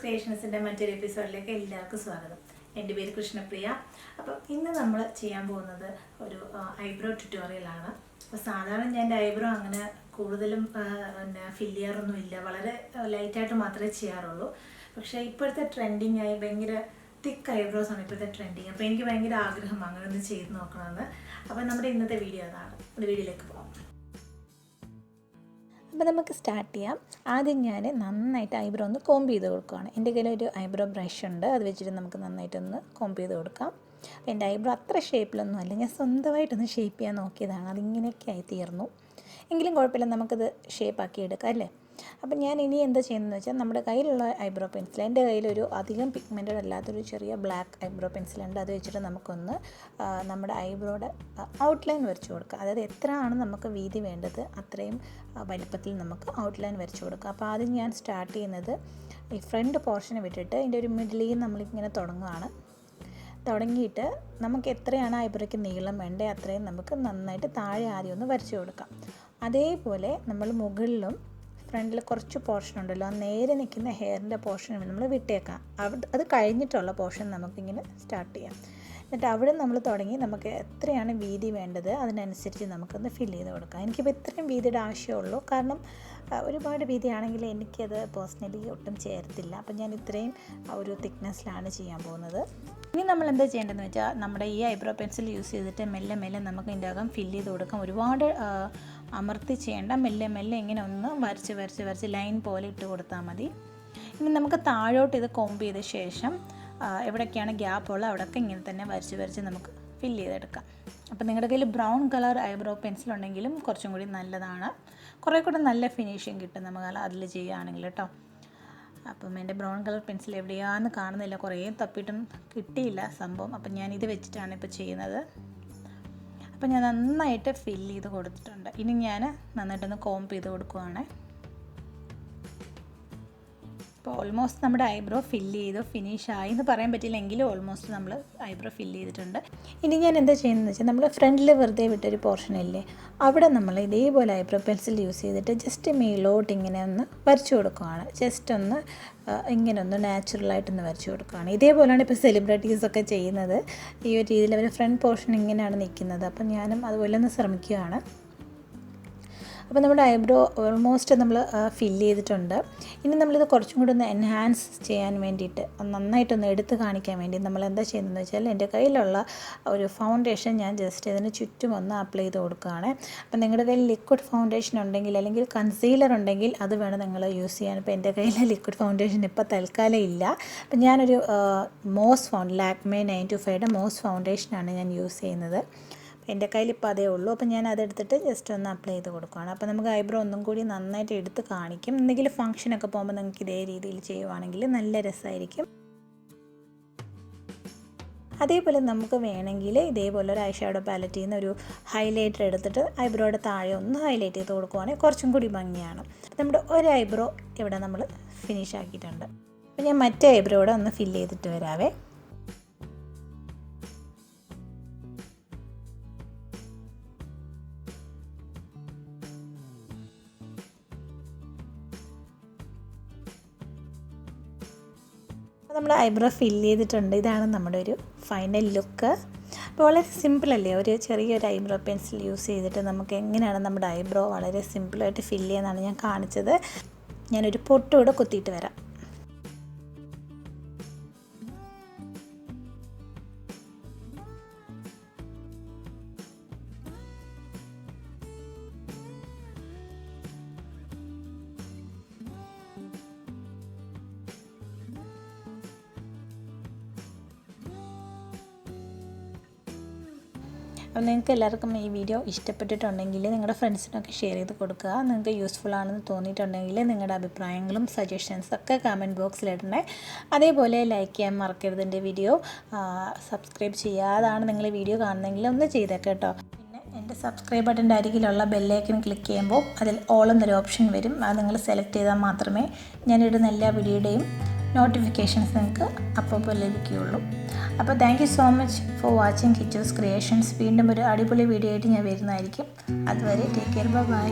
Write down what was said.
ക്രിയേഷൻസിൻ്റെ മറ്റൊരു എപ്പിസോഡിലേക്ക് എല്ലാവർക്കും സ്വാഗതം. എൻ്റെ പേര് കൃഷ്ണപ്രിയ. അപ്പം ഇന്ന് നമ്മൾ ചെയ്യാൻ പോകുന്നത് ഒരു ഐബ്രോ ട്യൂട്ടോറിയലാണ്. അപ്പോൾ സാധാരണ ഞാൻ എൻ്റെ ഐബ്രോ അങ്ങനെ കൂടുതലും പിന്നെ ഫില്ല് ചെയ്യാറൊന്നുമില്ല, വളരെ ലൈറ്റായിട്ട് മാത്രമേ ചെയ്യാറുള്ളൂ. പക്ഷേ ഇപ്പോഴത്തെ ട്രെൻഡിങ് ആയി ഭയങ്കര തിക്ക് ഐബ്രോസ് ആണ് ഇപ്പോഴത്തെ ട്രെൻഡിങ്. അപ്പോൾ എനിക്ക് ഭയങ്കര ആഗ്രഹം അങ്ങനെ ഒന്ന് ചെയ്ത് നോക്കണമെന്ന്. അപ്പോൾ നമ്മുടെ ഇന്നത്തെ വീഡിയോ അതാണ്. വീഡിയോയിലേക്ക് പോകാം. അപ്പോൾ നമുക്ക് സ്റ്റാർട്ട് ചെയ്യാം. ആദ്യം ഞാൻ നന്നായിട്ട് ഐബ്രോ ഒന്ന് കോംബ് ചെയ്ത് കൊടുക്കുകയാണ്. എൻ്റെ കയ്യിൽ ഒരു ഐബ്രോ ബ്രഷ് ഉണ്ട്, അത് വെച്ചിട്ട് നമുക്ക് നന്നായിട്ടൊന്ന് കോംബ് ചെയ്ത് കൊടുക്കാം. അപ്പോൾ എൻ്റെ ഐബ്രോ അത്ര ഷേപ്പിലൊന്നും അല്ല, ഞാൻ സ്വന്തമായിട്ടൊന്ന് ഷേപ്പ് ചെയ്യാൻ നോക്കിയതാണ്. അതിങ്ങനെയൊക്കെ ആയി തീർന്നു. എങ്കിലും കുഴപ്പമില്ല, നമുക്കത് ഷേപ്പാക്കി എടുക്കാം അല്ലേ. അപ്പം ഞാൻ ഇനി എന്താ ചെയ്യുന്നതെന്ന് വെച്ചാൽ, നമ്മുടെ കയ്യിലുള്ള ഐബ്രോ പെൻസിൽ, എൻ്റെ കയ്യിലൊരു അധികം പിഗ്മെൻറ്റഡ് അല്ലാത്തൊരു ചെറിയ ബ്ലാക്ക് ഐബ്രോ പെൻസിലുണ്ട്. അത് വെച്ചിട്ട് നമുക്കൊന്ന് നമ്മുടെ ഐബ്രോയുടെ ഔട്ട്ലൈൻ വരച്ചു കൊടുക്കാം. അതായത് എത്രയാണ് നമുക്ക് വീതി വേണ്ടത് അത്രയും വലിപ്പത്തിൽ നമുക്ക് ഔട്ട്ലൈൻ വരച്ചു കൊടുക്കാം. അപ്പോൾ ആദ്യം ഞാൻ സ്റ്റാർട്ട് ചെയ്യുന്നത് ഈ ഫ്രണ്ട് പോർഷനെ വിട്ടിട്ട് ഇതിൻ്റെ ഒരു മിഡിലിൽ നമ്മളിങ്ങനെ തുടങ്ങിയിട്ട് നമുക്ക് എത്രയാണ് ഐബ്രോയ്ക്ക് നീളം വേണ്ടത് അത്രയും നമുക്ക് നന്നായിട്ട് താഴെ ആദ്യം ഒന്ന് വരച്ചു കൊടുക്കാം. അതേപോലെ നമ്മൾ മുകളിലും ഫ്രണ്ടിൽ കുറച്ച് പോർഷൻ ഉണ്ടല്ലോ, ആ നേരെ നിൽക്കുന്ന ഹെയറിൻ്റെ പോർഷൻ നമ്മൾ വിട്ടേക്കാം. അത് കഴിഞ്ഞിട്ടുള്ള പോർഷൻ നമുക്കിങ്ങനെ സ്റ്റാർട്ട് ചെയ്യാം. എന്നിട്ട് അവിടെ നമ്മൾ തുടങ്ങി നമുക്ക് എത്രയാണ് വീതി വേണ്ടത് അതിനനുസരിച്ച് നമുക്കൊന്ന് ഫില്ല് ചെയ്ത് കൊടുക്കാം. എനിക്കിപ്പോൾ ഇത്രയും വീതിയുടെ ആവശ്യമുള്ളൂ, കാരണം ഒരുപാട് വീതിയാണെങ്കിൽ എനിക്കത് പേഴ്സണലി ഒട്ടും ചേരത്തില്ല. അപ്പം ഞാൻ ഇത്രയും ഒരു തിക്നെസ്സിലാണ് ചെയ്യാൻ പോകുന്നത്. ഇനി നമ്മൾ എന്താ ചെയ്യേണ്ടതെന്ന് വെച്ചാൽ, നമ്മുടെ ഈ ഐബ്രോ പെൻസിൽ യൂസ് ചെയ്തിട്ട് മെല്ലെ മെല്ലെ നമുക്ക് ഇതിൻ്റെ അകം ഫില്ല് ചെയ്ത് കൊടുക്കാം. ഒരുപാട് അമർത്തി ചെയ്യേണ്ട, മെല്ലെ മെല്ലെ ഇങ്ങനെ ഒന്ന് വരച്ച് ലൈൻ പോലെ ഇട്ട് കൊടുത്താൽ മതി. ഇനി നമുക്ക് താഴോട്ട് ഇത് കോംബ് ചെയ്ത ശേഷം എവിടെയൊക്കെയാണ് ഗ്യാപ്പുള്ളത് അവിടെയൊക്കെ ഇങ്ങനെ തന്നെ വരച്ച് നമുക്ക് ഫില്ല് ചെയ്തെടുക്കാം. അപ്പോൾ നിങ്ങളുടെ കയ്യിൽ ബ്രൗൺ കളർ ഐബ്രോ പെൻസിലുണ്ടെങ്കിലും കുറച്ചും കൂടി നല്ലതാണ്. കുറേ കൂടെ നല്ല ഫിനിഷിങ് കിട്ടും നമുക്ക് അതിൽ ചെയ്യുകയാണെങ്കിൽ കേട്ടോ. അപ്പം എൻ്റെ ബ്രൗൺ കളർ പെൻസിൽ എവിടെയാണെന്ന് കാണുന്നില്ല, കുറേ തപ്പിയിട്ടും കിട്ടിയില്ല സംഭവം. അപ്പം ഞാനിത് വെച്ചിട്ടാണ് ഇപ്പോൾ ചെയ്യുന്നത്. അപ്പോൾ ഞാൻ നന്നായിട്ട് ഫില്ല് ചെയ്ത് കൊടുത്തിട്ടുണ്ട്. ഇനി ഞാൻ നന്നായിട്ടൊന്ന് കോംബ് ചെയ്ത് കൊടുക്കുവാണ്. അപ്പോൾ ഓൾമോസ്റ്റ് നമ്മുടെ ഐബ്രോ ഫില്ല് ചെയ്തു, ഫിനിഷായി എന്ന് പറയാൻ പറ്റില്ലെങ്കിലും ഓൾമോസ്റ്റ് നമ്മൾ ഐബ്രോ ഫില്ല് ചെയ്തിട്ടുണ്ട്. ഇനി ഞാൻ എന്താ ചെയ്യുന്നതെന്ന് വെച്ചാൽ, നമ്മൾ ഫ്രണ്ടിൽ വെറുതെ വിട്ടൊരു പോർഷൻ ഇല്ലേ, അവിടെ നമ്മൾ ഇതേപോലെ ഐബ്രോ പെൻസിൽ യൂസ് ചെയ്തിട്ട് ജസ്റ്റ് മേലോട്ട് ഇങ്ങനെ ഒന്ന് വരച്ചു കൊടുക്കുകയാണ്. ജസ്റ്റ് ഒന്ന് ഇങ്ങനെ ഒന്ന് നാച്ചുറലായിട്ടൊന്ന് വരച്ചു കൊടുക്കുകയാണ്. ഇതേപോലെയാണ് ഇപ്പോൾ സെലിബ്രിറ്റീസൊക്കെ ചെയ്യുന്നത്. ഈ ഒരു രീതിയിൽ അവർ ഫ്രണ്ട് പോർഷൻ ഇങ്ങനെയാണ് നിൽക്കുന്നത്. അപ്പം ഞാനും അതുപോലെ ഒന്ന് ശ്രമിക്കുകയാണ്. അപ്പോൾ നമ്മുടെ ഐബ്രോ ഓൾമോസ്റ്റ് നമ്മൾ ഫില്ല് ചെയ്തിട്ടുണ്ട്. ഇനി നമ്മളിത് കുറച്ചും കൂടി ഒന്ന് എൻഹാൻസ് ചെയ്യാൻ വേണ്ടിയിട്ട്, നന്നായിട്ടൊന്ന് എടുത്ത് കാണിക്കാൻ വേണ്ടി നമ്മൾ എന്താ ചെയ്യുന്നതെന്ന് വെച്ചാൽ, എൻ്റെ കയ്യിലുള്ള ഒരു ഫൗണ്ടേഷൻ ഞാൻ ജസ്റ്റ് ഇതിന് ചുറ്റും ഒന്ന് അപ്ലൈ ചെയ്ത് കൊടുക്കുകയാണ്. അപ്പോൾ നിങ്ങളുടെ കയ്യിൽ ലിക്വിഡ് ഫൗണ്ടേഷൻ ഉണ്ടെങ്കിൽ അല്ലെങ്കിൽ കൺസീലർ ഉണ്ടെങ്കിൽ അത് വേണം നിങ്ങൾ യൂസ് ചെയ്യാൻ. ഇപ്പോൾ എൻ്റെ കയ്യിൽ ലിക്വിഡ് ഫൗണ്ടേഷൻ ഇപ്പോൾ തൽക്കാലം ഇല്ല. അപ്പോൾ ഞാനൊരു ലാക്മേ 925യുടെ മോസ് ഫൗണ്ടേഷനാണ് ഞാൻ യൂസ് ചെയ്യുന്നത്. എൻ്റെ കയ്യിൽ ഇപ്പോൾ അതേ ഉള്ളൂ. അപ്പോൾ ഞാൻ അതെടുത്തിട്ട് ജസ്റ്റ് ഒന്ന് അപ്ലൈ ചെയ്ത് കൊടുക്കുകയാണ്. അപ്പോൾ നമുക്ക് ഐബ്രോ ഒന്നും കൂടി നന്നായിട്ട് എടുത്ത് കാണിക്കും. എന്തെങ്കിലും ഫംഗ്ഷനൊക്കെ പോകുമ്പോൾ നിങ്ങൾക്ക് ഇതേ രീതിയിൽ ചെയ്യുവാണെങ്കിൽ നല്ല രസമായിരിക്കും. അതേപോലെ നമുക്ക് വേണമെങ്കിൽ ഇതേപോലെ ഒരു ഐ ഷാഡോ പാലറ്റിൽ നിന്ന് ഒരു ഹൈലൈറ്റർ എടുത്തിട്ട് ഐബ്രോയുടെ താഴെ ഒന്ന് ഹൈലൈറ്റ് ചെയ്ത് കൊടുക്കുവാണെങ്കിൽ കുറച്ചും കൂടി ഭംഗിയാണ്. നമ്മുടെ ഒരു ഐബ്രോ ഇവിടെ നമ്മൾ ഫിനിഷ് ആക്കിയിട്ടുണ്ട്. അപ്പോൾ ഞാൻ മറ്റേ ഐബ്രോയുടെ ഒന്ന് ഫില്ല് ചെയ്തിട്ട് വരാവേ. നമ്മൾ ഐബ്രോ ഫില്ല് ചെയ്തിട്ടുണ്ട്. ഇതാണ് നമ്മുടെ ഒരു ഫൈനൽ ലുക്ക്. അപ്പോൾ വളരെ സിമ്പിളല്ലേ, ഒരു ചെറിയൊരു ഐബ്രോ പെൻസിൽ യൂസ് ചെയ്തിട്ട് നമുക്ക് എങ്ങനെയാണ് നമ്മുടെ ഐബ്രോ വളരെ സിമ്പിളായിട്ട് ഫില്ല് ചെയ്യാനാണ് ഞാൻ കാണിച്ചത്. ഞാനൊരു പൊട്ടുകൂടെ കുത്തിയിട്ട് വരാം. അപ്പോൾ നിങ്ങൾക്ക് എല്ലാവർക്കും ഈ വീഡിയോ ഇഷ്ടപ്പെട്ടിട്ടുണ്ടെങ്കിൽ നിങ്ങളുടെ ഫ്രണ്ട്സിനൊക്കെ ഷെയർ ചെയ്ത് കൊടുക്കുക. നിങ്ങൾക്ക് യൂസ്ഫുൾ ആണെന്ന് തോന്നിയിട്ടുണ്ടെങ്കിൽ നിങ്ങളുടെ അഭിപ്രായങ്ങളും സജഷൻസും ഒക്കെ കമൻറ്റ് ബോക്സിലിടണേ. അതേപോലെ ലൈക്ക് ചെയ്യാൻ മറക്കരുത്. എൻ്റെ വീഡിയോ സബ്സ്ക്രൈബ് ചെയ്യാതാണ് നിങ്ങൾ ഈ വീഡിയോ കാണുന്നതെങ്കിൽ ഒന്ന് ചെയ്തേക്കാം കേട്ടോ. പിന്നെ എൻ്റെ സബ്സ്ക്രൈബ് ബട്ടൻ്റെ അരികിലുള്ള ബെല്ലൈക്കൺ ക്ലിക്ക് ചെയ്യുമ്പോൾ അതിൽ ഓൾ എന്നൊരു ഓപ്ഷൻ വരും. അത് നിങ്ങൾ സെലക്ട് ചെയ്താൽ മാത്രമേ ഞാനിടുന്ന എല്ലാ വീഡിയോയുടെയും നോട്ടിഫിക്കേഷൻസ് നിങ്ങൾക്ക് അപ്പോൾ ലഭിക്കുകയുള്ളൂ. അപ്പോൾ thank you so much for watching Kichus creations. വീണ്ടും ഒരു അടിപൊളി വീഡിയോ ആയിട്ട് ഞാൻ വരുന്നതായിരിക്കും. അതുവരെ ടേക്ക് കെയർ, ബൈ.